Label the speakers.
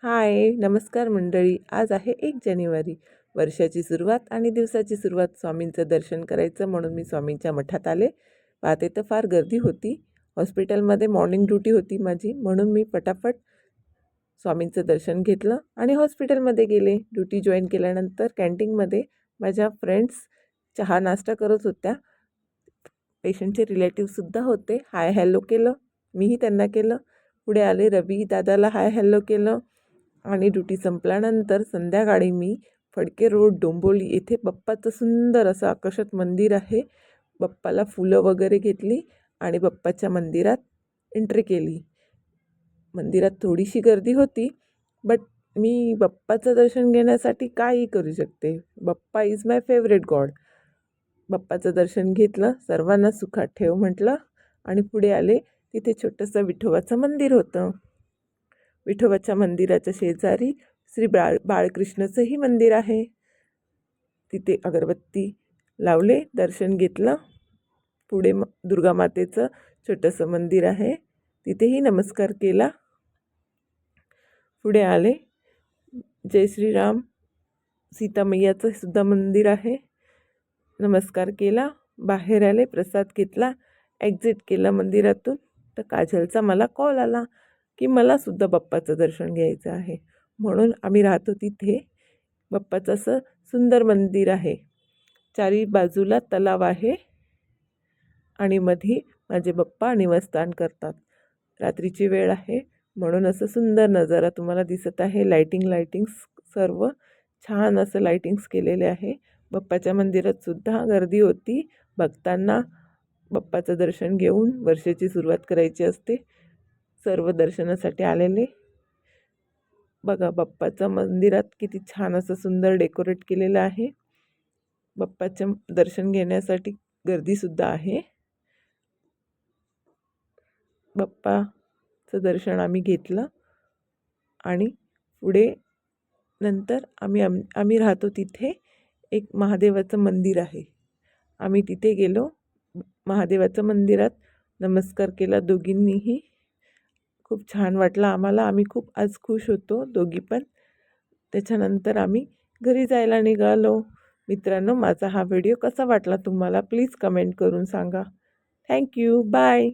Speaker 1: हाय, नमस्कार मंडळी. आज आहे 1 जानेवारी. वर्षाची सुरुवात आणि दिवसाची सुरुवात. स्वामींचं दर्शन करायचं म्हणून मी स्वामींच्या मठात आले. पाहते तर फार गर्दी होती. हॉस्पिटलमध्ये मॉर्निंग ड्युटी होती माझी, म्हणून मी पटापट स्वामींचं दर्शन घेतलं आणि हॉस्पिटलमध्ये गेले. ड्युटी जॉईन केल्यानंतर कॅन्टीनमध्ये माझ्या फ्रेंड्स चहा नाश्ता करत होत्या. पेशंटचे रिलेटिव्हसुद्धा होते. हाय हॅलो केलं, मीही त्यांना केलं. पुढे आले, रवी दादाला हाय हॅलो केलं आणि ड्युटी संपल्यानंतर संध्याकाळी मी फडके रोड डोंबिवली येथे बाप्पाचं सुंदर असं आकर्षक मंदिर आहे. बाप्पाला फुलं वगैरे घेतली आणि बाप्पाच्या मंदिरात एंट्री केली. मंदिरात थोडीशी गर्दी होती, बट मी बाप्पाचं दर्शन घेण्यासाठी काही करू शकते. बाप्पा इज माय फेवरेट गॉड. बाप्पाचं दर्शन घेतलं, सर्वांना सुखात ठेव म्हटलं आणि पुढे आले. तिथे छोटंसं विठोबाचं मंदिर होतं. विठोबाच्या मंदिराच्या शेजारी श्री बाळकृष्णाचंही मंदिर आहे. तिथे अगरबत्ती लावले, दर्शन घेतलं. पुढे दुर्गा मातेचं छोटंसं मंदिर आहे, तिथेही नमस्कार केला. पुढे आले, जय श्रीराम सीता मैयाचं सुद्धा मंदिर आहे, नमस्कार केला. बाहेर आले, प्रसाद घेतला, एक्झिट केला मंदिरातून. तर काजलचा मला कॉल आला की मलासुद्धा बाप्पाचं दर्शन घ्यायचं आहे. म्हणून आम्ही राहतो तिथे. बाप्पाचं असं सुंदर मंदिर आहे. चारी बाजूला तलाव आहे आणि मध्ये माझे बाप्पा निवासस्थान करतात. रात्रीची वेळ आहे म्हणून असं सुंदर नजारा तुम्हाला दिसत आहे. लायटिंग्स सर्व छान असं लायटिंग्स केलेले आहे. बाप्पाच्या मंदिरात सुद्धा गर्दी होती. भक्तांना बाप्पाचं दर्शन घेऊन वर्षाची सुरुवात करायची असते. सर्व दर्शनासाठी आलेले. बघा, बाप्पाचं मंदिरात किती छान असं सुंदर डेकोरेट केलेलं आहे. बाप्पाचं दर्शन घेण्यासाठी गर्दीसुद्धा आहे. बाप्पाचं दर्शन आम्ही घेतलं आणि पुढे नंतर आम्ही राहतो तिथे एक महादेवाचं मंदिर आहे. आम्ही तिथे गेलो. महादेवाच्या मंदिरात नमस्कार केला दोघींनीही. खूप छान वाटलं आम्हाला. आम्ही खूप आज खुश होतो दोघी पण. त्याच्यानंतर आम्ही घरी जायला निघालो. मित्रांनो, माझा हा व्हिडिओ कसा वाटला तुम्हाला प्लीज कमेंट करून सांगा. थँक्यू. बाय.